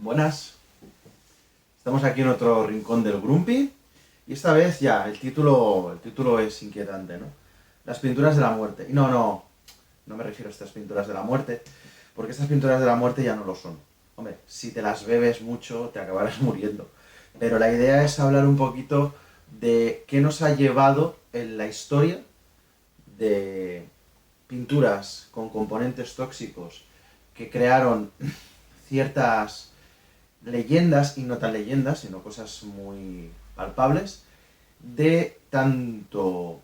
Buenas, estamos aquí en otro rincón del Grumpy y esta vez ya el título es inquietante, ¿no? Las pinturas de la muerte. Y no me refiero a estas pinturas de la muerte, porque estas pinturas de la muerte ya no lo son. Hombre, si te las bebes mucho te acabarás muriendo. Pero la idea es hablar un poquito de qué nos ha llevado en la historia de pinturas con componentes tóxicos que crearon ciertas leyendas, y no tan leyendas, sino cosas muy palpables, de tanto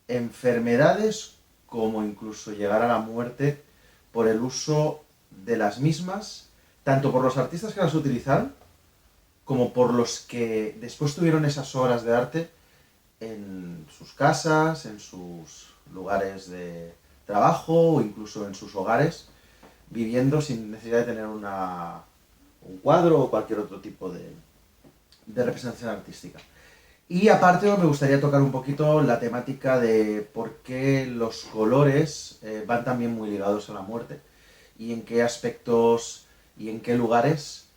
enfermedades como incluso llegar a la muerte por el uso de las mismas, tanto por los artistas que las utilizaron, como por los que después tuvieron esas obras de arte en sus casas, en sus lugares de trabajo o incluso en sus hogares, viviendo sin necesidad de tener un cuadro o cualquier otro tipo de representación artística. Y aparte me gustaría tocar un poquito la temática de por qué los colores van también muy ligados a la muerte y en qué aspectos y en qué lugares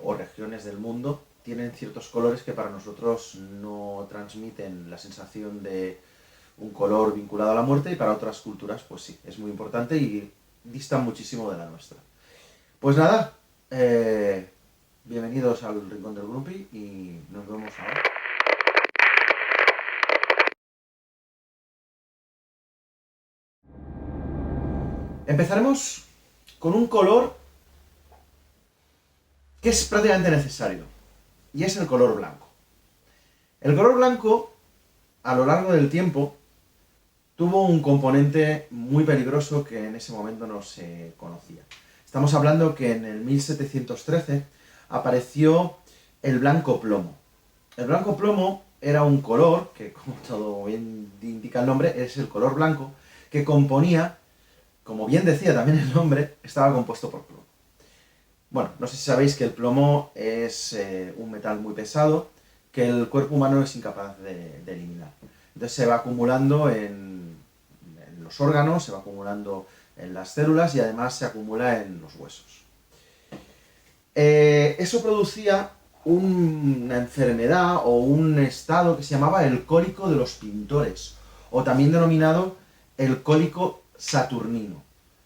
o regiones del mundo tienen ciertos colores que para nosotros no transmiten la sensación de un color vinculado a la muerte y para otras culturas pues sí, es muy importante y distan muchísimo de la nuestra. Pues nada, bienvenidos al Rincón del Grumpy y nos vemos ahora. Empezaremos con un color que es prácticamente necesario y es el color blanco. El color blanco, a lo largo del tiempo, tuvo un componente muy peligroso que en ese momento no se conocía. Estamos hablando que en el 1713 apareció el blanco plomo. El blanco plomo era un color, que como todo bien indica el nombre, es el color blanco, que componía, como bien decía también el nombre, estaba compuesto por plomo. Bueno, no sé si sabéis que el plomo es un metal muy pesado que el cuerpo humano es incapaz de eliminar. Entonces se va acumulando en los órganos, se va acumulando en las células y además se acumula en los huesos. Eso producía una enfermedad o un estado que se llamaba el cólico de los pintores, o también denominado el cólico saturnino.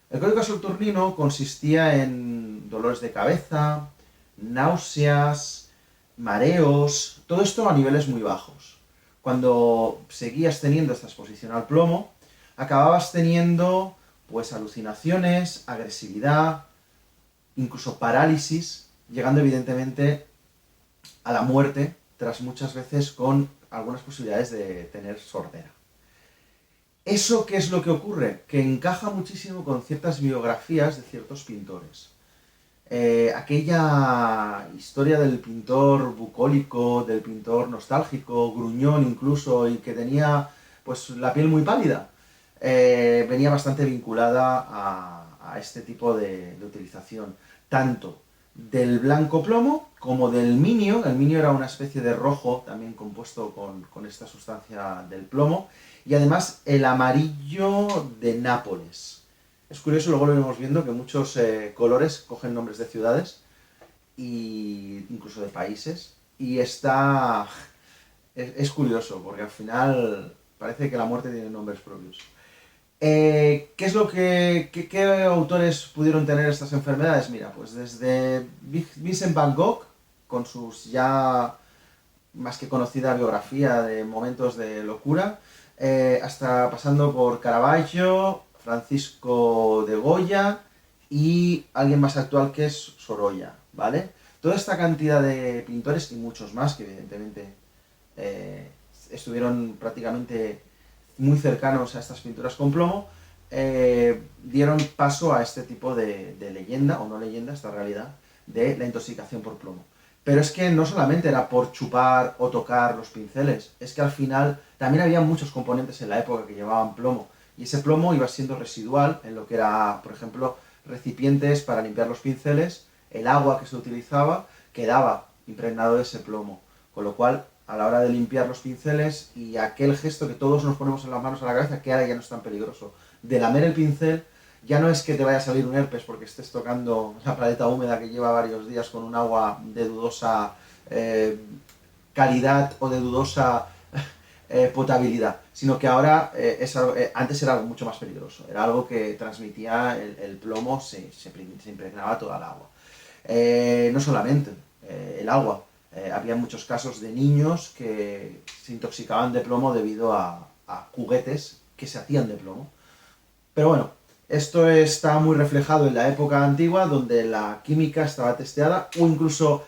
El cólico saturnino consistía en dolores de cabeza, náuseas, mareos, todo esto a niveles muy bajos. Cuando seguías teniendo esta exposición al plomo, acababas teniendo pues alucinaciones, agresividad, incluso parálisis, llegando evidentemente a la muerte, tras muchas veces con algunas posibilidades de tener sordera. ¿Eso qué es lo que ocurre? Que encaja muchísimo con ciertas biografías de ciertos pintores. Aquella historia del pintor bucólico, del pintor nostálgico, gruñón incluso, y que tenía pues la piel muy pálida, venía bastante vinculada a este tipo de utilización, tanto del blanco plomo como del minio. El minio era una especie de rojo también compuesto con esta sustancia del plomo, y además el amarillo de Nápoles. Es curioso, luego lo iremos viendo, que muchos colores cogen nombres de ciudades e incluso de países, y es curioso, porque al final parece que la muerte tiene nombres propios. ¿Qué es lo qué autores pudieron tener estas enfermedades? Mira, pues desde Vincent Van Gogh, con sus ya más que conocida biografía de momentos de locura, hasta pasando por Caravaggio, Francisco de Goya y alguien más actual que es Sorolla, ¿vale? Toda esta cantidad de pintores y muchos más que evidentemente estuvieron prácticamente muy cercanos a estas pinturas con plomo, dieron paso a este tipo de leyenda, o no leyenda, esta realidad, de la intoxicación por plomo. Pero es que no solamente era por chupar o tocar los pinceles, es que al final también había muchos componentes en la época que llevaban plomo, y ese plomo iba siendo residual en lo que era, por ejemplo, recipientes para limpiar los pinceles, el agua que se utilizaba quedaba impregnado de ese plomo, con lo cual a la hora de limpiar los pinceles y aquel gesto que todos nos ponemos en las manos a la cabeza, que ahora ya no es tan peligroso, de lamer el pincel, ya no es que te vaya a salir un herpes porque estés tocando la paleta húmeda que lleva varios días con un agua de dudosa calidad o de dudosa potabilidad, sino que ahora antes era algo mucho más peligroso, era algo que transmitía el plomo, se impregnaba toda el agua. No solamente el agua, había muchos casos de niños que se intoxicaban de plomo debido a juguetes que se hacían de plomo. Pero bueno, esto está muy reflejado en la época antigua, donde la química estaba testeada, o incluso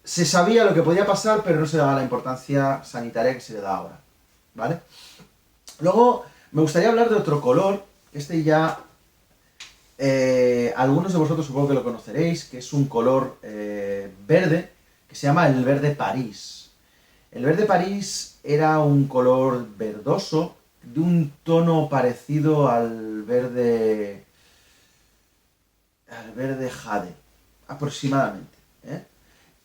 se sabía lo que podía pasar, pero no se daba la importancia sanitaria que se le da ahora, ¿vale? Luego, me gustaría hablar de otro color, que este ya algunos de vosotros supongo que lo conoceréis, que es un color verde, que se llama el verde París. El verde París era un color verdoso, de un tono parecido al verde jade, aproximadamente, ¿eh?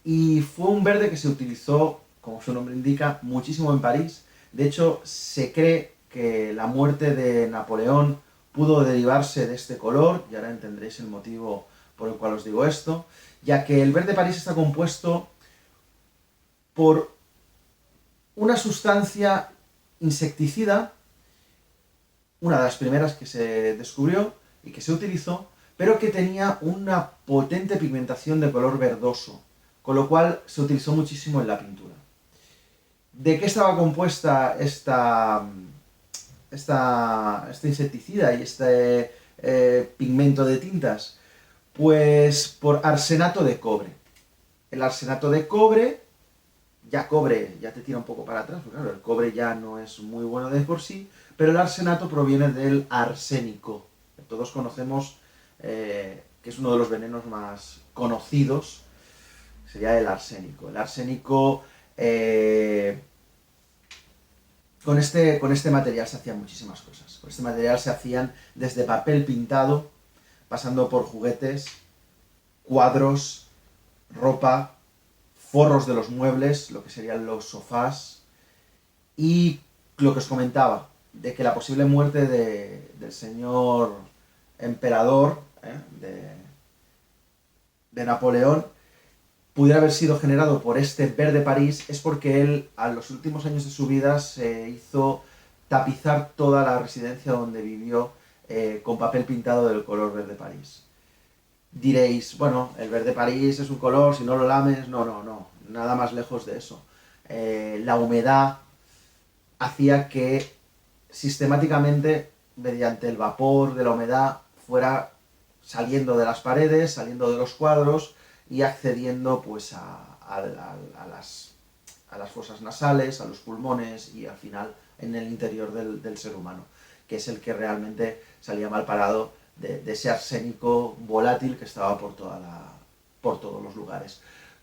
Y fue un verde que se utilizó, como su nombre indica, muchísimo en París. De hecho, se cree que la muerte de Napoleón pudo derivarse de este color, y ahora entenderéis el motivo por el cual os digo esto, ya que el verde París está compuesto por una sustancia insecticida, una de las primeras que se descubrió y que se utilizó, pero que tenía una potente pigmentación de color verdoso, con lo cual se utilizó muchísimo en la pintura. ¿De qué estaba compuesta esta insecticida y este pigmento de tintas? Pues por arsenato de cobre. El arsenato de cobre ya te tira un poco para atrás, porque claro, el cobre ya no es muy bueno de por sí, pero el arsenato proviene del arsénico. Todos conocemos que es uno de los venenos más conocidos, sería el arsénico. El arsénico, con este material se hacían muchísimas cosas. Con este material se hacían desde papel pintado, pasando por juguetes, cuadros, ropa, forros de los muebles, lo que serían los sofás, y lo que os comentaba, de que la posible muerte del señor emperador, de Napoleón, pudiera haber sido generado por este verde París, es porque él, a los últimos años de su vida, se hizo tapizar toda la residencia donde vivió con papel pintado del color verde París. Diréis, bueno, el verde París es un color, si no lo lames, no, nada más lejos de eso. La humedad hacía que sistemáticamente, mediante el vapor de la humedad, fuera saliendo de las paredes, saliendo de los cuadros y accediendo pues a las fosas nasales, a los pulmones y al final en el interior del ser humano, que es el que realmente salía mal parado de ese arsénico volátil que estaba por todos los lugares.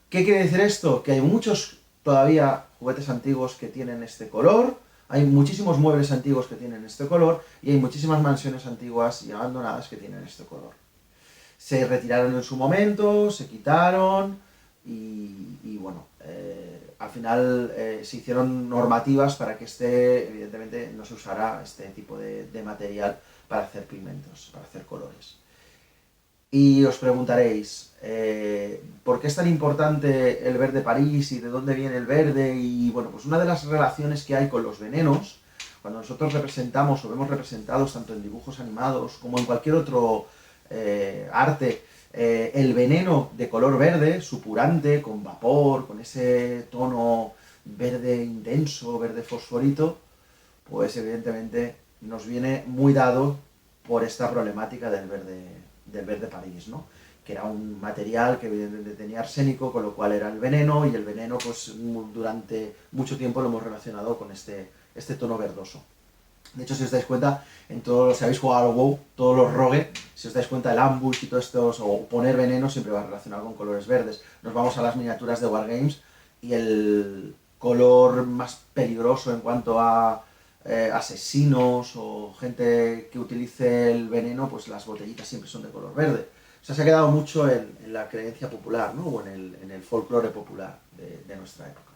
¿Qué quiere decir esto? Que hay muchos todavía juguetes antiguos que tienen este color, hay muchísimos muebles antiguos que tienen este color y hay muchísimas mansiones antiguas y abandonadas que tienen este color. Se retiraron en su momento, se quitaron y bueno, al final se hicieron normativas para que evidentemente no se usara este tipo de material para hacer pigmentos, para hacer colores. Y os preguntaréis, ¿por qué es tan importante el verde París y de dónde viene el verde? Y bueno, pues una de las relaciones que hay con los venenos, cuando nosotros representamos o vemos representados tanto en dibujos animados como en cualquier otro arte, el veneno de color verde, supurante, con vapor, con ese tono verde intenso, verde fosforito, pues evidentemente nos viene muy dado por esta problemática del verde París, ¿no? Que era un material que evidentemente tenía arsénico, con lo cual era el veneno, y el veneno pues durante mucho tiempo lo hemos relacionado con este tono verdoso. De hecho, si os dais cuenta, si habéis jugado al WoW, todos los rogue, si os dais cuenta, el ambush y todo esto, o poner veneno, siempre va relacionado con colores verdes. Nos vamos a las miniaturas de Wargames, y el color más peligroso en cuanto a asesinos o gente que utilice el veneno, pues las botellitas siempre son de color verde. O sea, se ha quedado mucho en la creencia popular, ¿no? O en el folclore popular de nuestra época.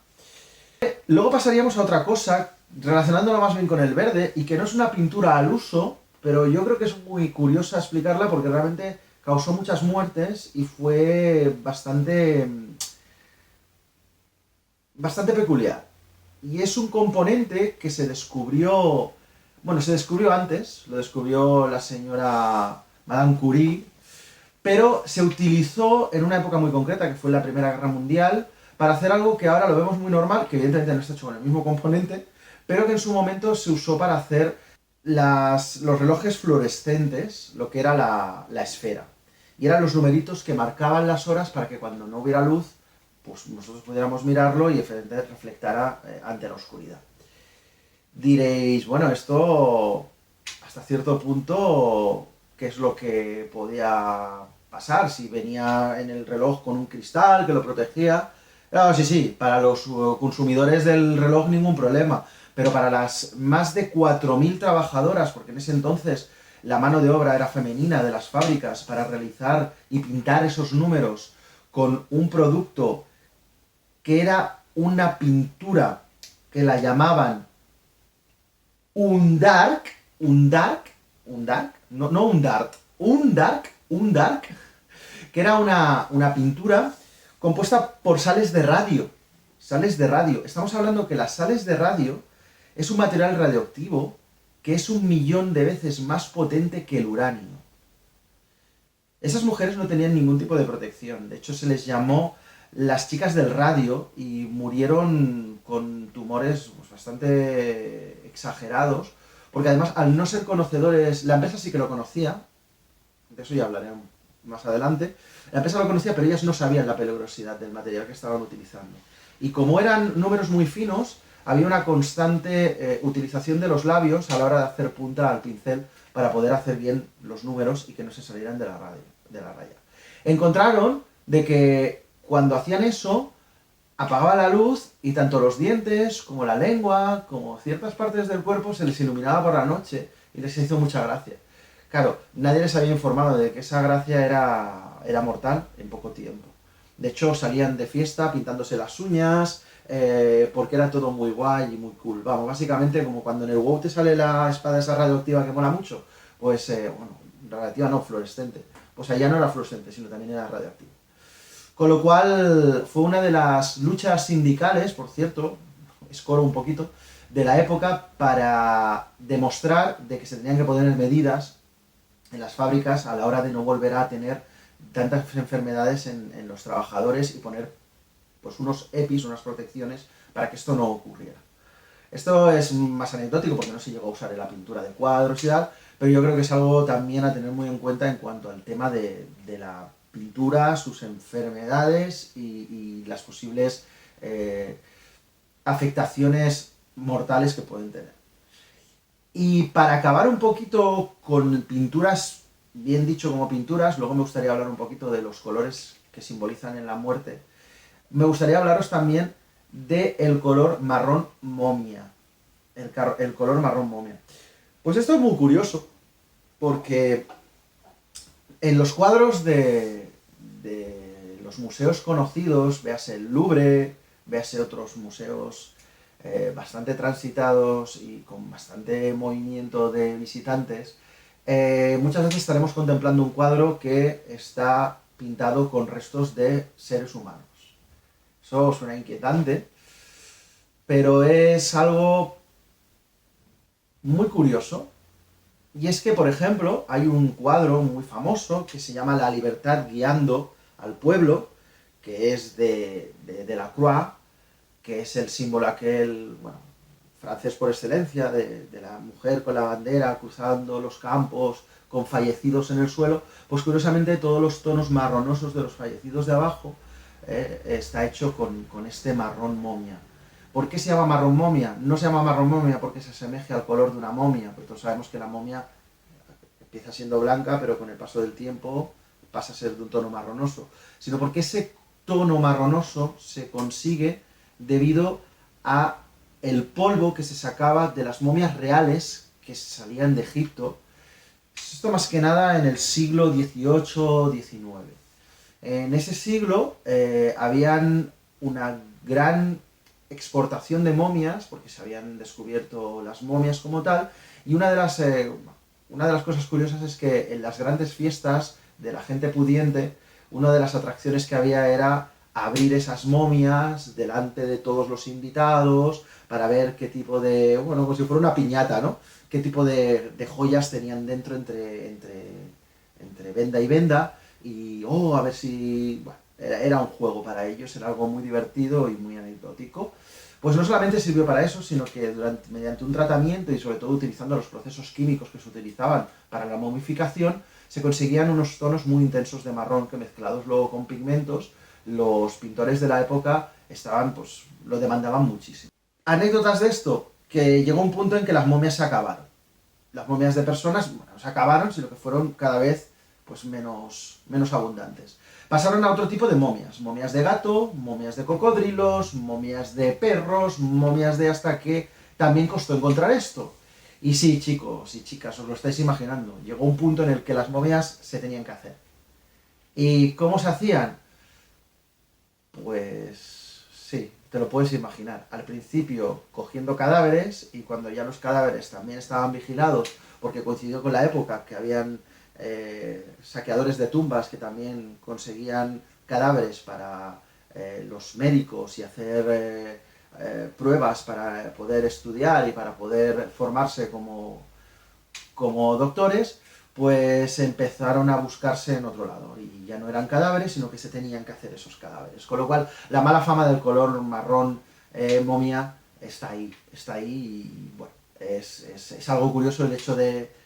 Luego pasaríamos a otra cosa, relacionándolo más bien con el verde, y que no es una pintura al uso, pero yo creo que es muy curiosa explicarla porque realmente causó muchas muertes y fue bastante peculiar. Y es un componente que se descubrió, bueno, se descubrió antes, lo descubrió la señora Madame Curie, pero se utilizó en una época muy concreta, que fue la Primera Guerra Mundial, para hacer algo que ahora lo vemos muy normal, que evidentemente no está hecho con el mismo componente, pero que en su momento se usó para hacer los relojes fluorescentes, lo que era la esfera. Y eran los numeritos que marcaban las horas para que cuando no hubiera luz, pues nosotros pudiéramos mirarlo y efectivamente reflectara ante la oscuridad. Diréis, bueno, esto hasta cierto punto, ¿qué es lo que podía pasar? Si venía en el reloj con un cristal que lo protegía. Claro, sí, sí, para los consumidores del reloj ningún problema, pero para las más de 4.000 trabajadoras, porque en ese entonces la mano de obra era femenina de las fábricas para realizar y pintar esos números con un producto que era una pintura que la llamaban un dark, no un dart, un dark, que era una pintura compuesta por sales de radio. Sales de radio. Estamos hablando que las sales de radio es un material radioactivo que es 1.000.000 de veces más potente que el uranio. Esas mujeres no tenían ningún tipo de protección. De hecho, se les llamó las chicas del radio y murieron con tumores pues, bastante exagerados, porque además, al no ser conocedores, la empresa sí que lo conocía, de eso ya hablaré más adelante, la empresa lo conocía, pero ellas no sabían la peligrosidad del material que estaban utilizando. Y como eran números muy finos, había una constante utilización de los labios a la hora de hacer punta al pincel para poder hacer bien los números y que no se salieran de la raya. Encontraron de que cuando hacían eso, apagaba la luz y tanto los dientes como la lengua, como ciertas partes del cuerpo se les iluminaba por la noche y les hizo mucha gracia. Claro, nadie les había informado de que esa gracia era mortal en poco tiempo. De hecho, salían de fiesta pintándose las uñas, porque era todo muy guay y muy cool. Vamos, básicamente como cuando en el WoW te sale la espada esa radioactiva que mola mucho, pues, bueno, radioactiva no, fluorescente. Pues allá no era fluorescente, sino también era radioactivo. Con lo cual fue una de las luchas sindicales, por cierto, escoro un poquito, de la época para demostrar de que se tenían que poner medidas en las fábricas a la hora de no volver a tener tantas enfermedades en los trabajadores y poner pues, unos EPIs, unas protecciones para que esto no ocurriera. Esto es más anecdótico porque no se llegó a usar en la pintura de cuadros y tal, pero yo creo que es algo también a tener muy en cuenta en cuanto al tema de la pintura, sus enfermedades y las posibles afectaciones mortales que pueden tener. Y para acabar un poquito con pinturas, bien dicho como pinturas, luego me gustaría hablar un poquito de los colores que simbolizan en la muerte. Me gustaría hablaros también del color marrón momia. El color marrón momia. Pues esto es muy curioso, porque en los cuadros de los museos conocidos, véase el Louvre, véase otros museos bastante transitados y con bastante movimiento de visitantes, muchas veces estaremos contemplando un cuadro que está pintado con restos de seres humanos. Eso suena inquietante, pero es algo muy curioso. Y es que, por ejemplo, hay un cuadro muy famoso que se llama La libertad guiando al pueblo, que es de Delacroix, que es el símbolo aquel, bueno, francés por excelencia, de la mujer con la bandera cruzando los campos con fallecidos en el suelo. Pues curiosamente todos los tonos marronosos de los fallecidos de abajo está hecho con este marrón momia. ¿Por qué se llama marrón momia? No se llama marrón momia porque se asemeje al color de una momia, porque todos sabemos que la momia empieza siendo blanca, pero con el paso del tiempo pasa a ser de un tono marronoso, sino porque ese tono marronoso se consigue debido a el polvo que se sacaba de las momias reales que salían de Egipto. Esto más que nada en el siglo XVIII-XIX. En ese siglo habían una gran exportación de momias, porque se habían descubierto las momias como tal, y una de las una de las cosas curiosas es que en las grandes fiestas de la gente pudiente, una de las atracciones que había era abrir esas momias delante de todos los invitados para ver qué tipo de, bueno, como si fuera una piñata, ¿no? Qué tipo de joyas tenían dentro entre venda y venda y, a ver si, bueno, era un juego para ellos, era algo muy divertido y muy anecdótico. Pues no solamente sirvió para eso, sino que mediante un tratamiento y sobre todo utilizando los procesos químicos que se utilizaban para la momificación, se conseguían unos tonos muy intensos de marrón que mezclados luego con pigmentos, los pintores de la época pues lo demandaban muchísimo. Anécdotas de esto, que llegó un punto en que las momias se acabaron. Las momias de personas, bueno, no se acabaron, sino que fueron cada vez pues menos abundantes. Pasaron a otro tipo de momias, momias de gato, momias de cocodrilos, momias de perros, momias de hasta que también costó encontrar esto. Y sí, chicos y chicas, os lo estáis imaginando, llegó un punto en el que las momias se tenían que hacer. ¿Y cómo se hacían? Pues sí, te lo puedes imaginar. Al principio cogiendo cadáveres y cuando ya los cadáveres también estaban vigilados, porque coincidió con la época que habían saqueadores de tumbas que también conseguían cadáveres para los médicos y hacer pruebas para poder estudiar y para poder formarse como doctores, pues empezaron a buscarse en otro lado y ya no eran cadáveres, sino que se tenían que hacer esos cadáveres. Con lo cual, la mala fama del color marrón momia está ahí y bueno, es algo curioso el hecho de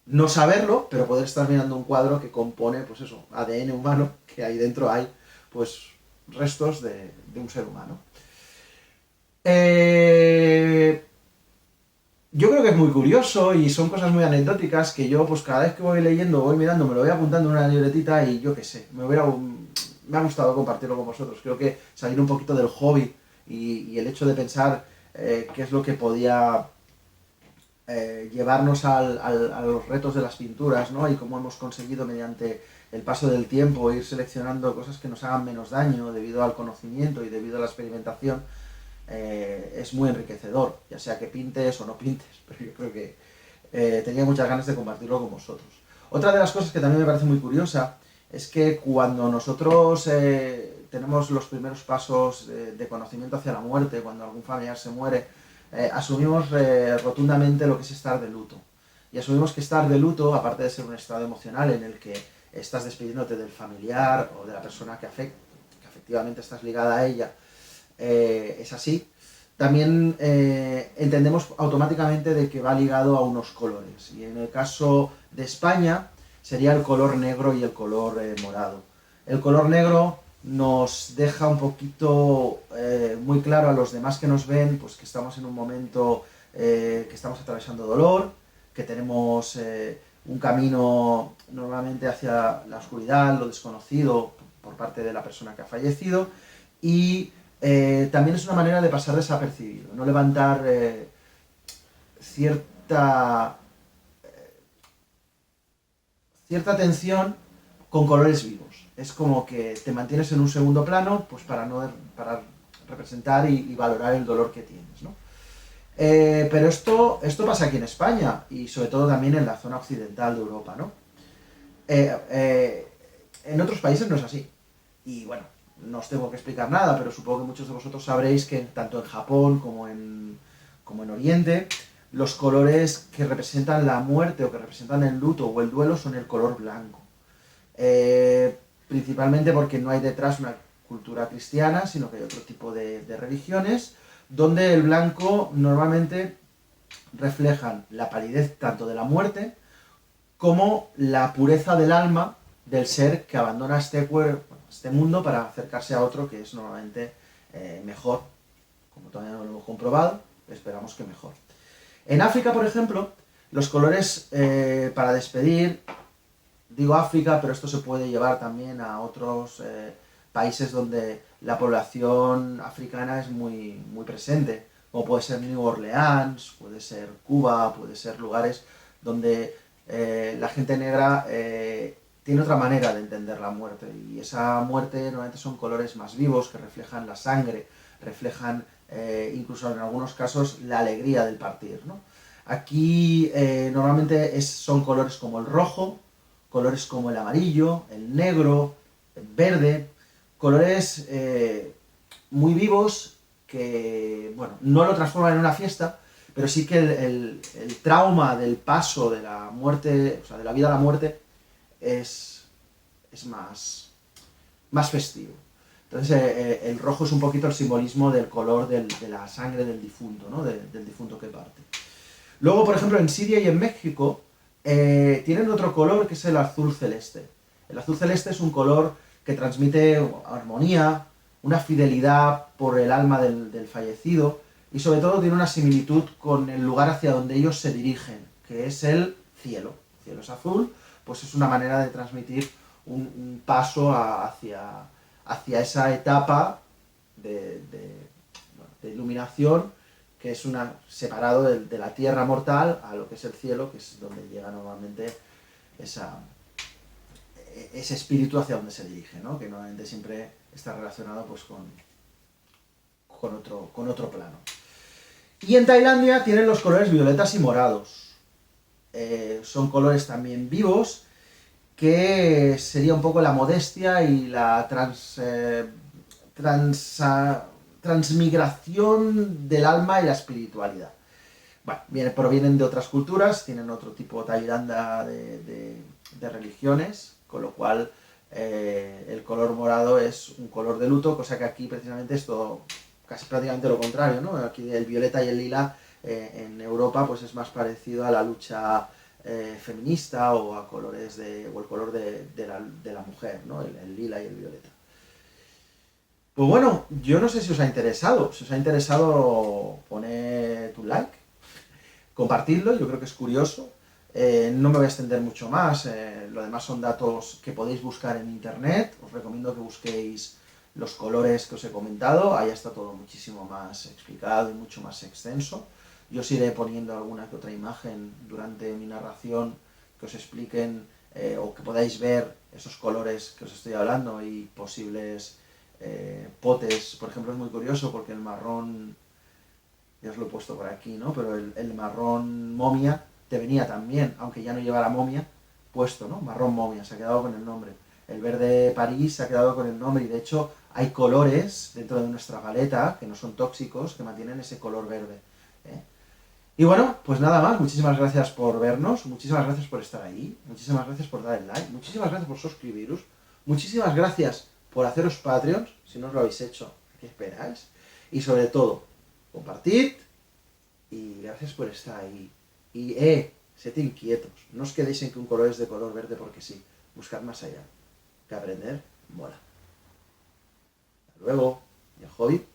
no saberlo, pero poder estar mirando un cuadro que compone, pues eso, ADN humano, que ahí dentro hay, pues, restos de un ser humano. Yo creo que es muy curioso y son cosas muy anecdóticas que yo, pues cada vez que voy leyendo, voy mirando, me lo voy apuntando en una libretita y yo qué sé, me ha gustado compartirlo con vosotros. Creo que salir un poquito del hobby y el hecho de pensar qué es lo que podía llevarnos a los retos de las pinturas, ¿no? Y cómo hemos conseguido mediante el paso del tiempo ir seleccionando cosas que nos hagan menos daño debido al conocimiento y debido a la experimentación, es muy enriquecedor, ya sea que pintes o no pintes, pero yo creo que tenía muchas ganas de compartirlo con vosotros. Otra de las cosas que también me parece muy curiosa es que cuando nosotros tenemos los primeros pasos de conocimiento hacia la muerte, cuando algún familiar se muere, asumimos rotundamente lo que es estar de luto. Y asumimos que estar de luto, aparte de ser un estado emocional en el que estás despidiéndote del familiar o de la persona que efectivamente estás ligada a ella, es así, también entendemos automáticamente de que va ligado a unos colores. Y en el caso de España sería el color negro y el color morado. El color negro nos deja un poquito muy claro a los demás que nos ven, pues que estamos en un momento que estamos atravesando dolor, que tenemos un camino normalmente hacia la oscuridad, lo desconocido por parte de la persona que ha fallecido, y también es una manera de pasar desapercibido, no levantar cierta tensión con colores vivos. Es como que te mantienes en un segundo plano, pues para representar y valorar el dolor que tienes, ¿no? Pero esto pasa aquí en España y sobre todo también en la zona occidental de Europa, ¿no? En otros países no es así. Y bueno, no os tengo que explicar nada, pero supongo que muchos de vosotros sabréis que tanto en Japón como en Oriente, los colores que representan la muerte o que representan el luto o el duelo son el color blanco. Principalmente porque no hay detrás una cultura cristiana, sino que hay otro tipo de religiones, donde el blanco normalmente reflejan la palidez tanto de la muerte como la pureza del alma del ser que abandona este mundo para acercarse a otro que es normalmente mejor, como todavía no lo hemos comprobado, esperamos que mejor. En África, por ejemplo, los colores para despedir, digo África, pero esto se puede llevar también a otros países donde la población africana es muy, muy presente, como puede ser New Orleans, puede ser Cuba, puede ser lugares donde la gente negra tiene otra manera de entender la muerte, y esa muerte normalmente son colores más vivos que reflejan la sangre, reflejan incluso en algunos casos la alegría del partir, ¿no? Aquí normalmente son colores como el rojo, colores como el amarillo, el negro, el verde, colores muy vivos que, bueno, no lo transforman en una fiesta, pero sí que el trauma del paso de la muerte, o sea, de la vida a la muerte, es más festivo. Entonces el rojo es un poquito el simbolismo del color de la sangre del difunto, ¿no? Del difunto que parte. Luego, por ejemplo, en Siria y en México tienen otro color que es el azul celeste. El azul celeste es un color que transmite armonía, una fidelidad por el alma del fallecido y sobre todo tiene una similitud con el lugar hacia donde ellos se dirigen, que es el cielo. El cielo es azul, pues es una manera de transmitir un paso hacia esa etapa de iluminación que es separado de la tierra mortal a lo que es el cielo, que es donde llega normalmente ese espíritu hacia donde se dirige, ¿no? Que normalmente siempre está relacionado pues, con otro plano. Y en Tailandia tienen los colores violetas y morados. Son colores también vivos, que sería un poco la modestia y la transmigración del alma y la espiritualidad. Bueno, provienen de otras culturas, tienen otro tipo Tailandia de religiones, con lo cual el color morado es un color de luto, cosa que aquí precisamente es todo casi prácticamente lo contrario, ¿no? Aquí el violeta y el lila en Europa pues es más parecido a la lucha feminista o a colores o el color de la mujer, ¿no? El lila y el violeta. Pues bueno, yo no sé si os ha interesado. Si os ha interesado, poned un like, compartidlo, yo creo que es curioso. No me voy a extender mucho más. Lo demás son datos que podéis buscar en internet. Os recomiendo que busquéis los colores que os he comentado. Ahí está todo muchísimo más explicado y mucho más extenso. Yo os iré poniendo alguna que otra imagen durante mi narración que os expliquen o que podáis ver esos colores que os estoy hablando y posibles potes. Por ejemplo, es muy curioso porque el marrón, ya os lo he puesto por aquí, ¿no? Pero el marrón momia te venía también, aunque ya no llevara momia puesto, ¿no? Marrón momia, se ha quedado con el nombre. El verde París se ha quedado con el nombre y de hecho hay colores dentro de nuestra paleta que no son tóxicos, que mantienen ese color verde. ¿eh? Y bueno, pues nada más, muchísimas gracias por vernos, muchísimas gracias por estar ahí, muchísimas gracias por dar el like, muchísimas gracias por suscribiros, muchísimas gracias por haceros Patreons, si no os lo habéis hecho, ¿qué esperáis? Y sobre todo, compartid y gracias por estar ahí. Y sed inquietos, no os quedéis en que un color es de color verde porque sí, buscad más allá, que aprender mola. Hasta luego, y a Hobbit.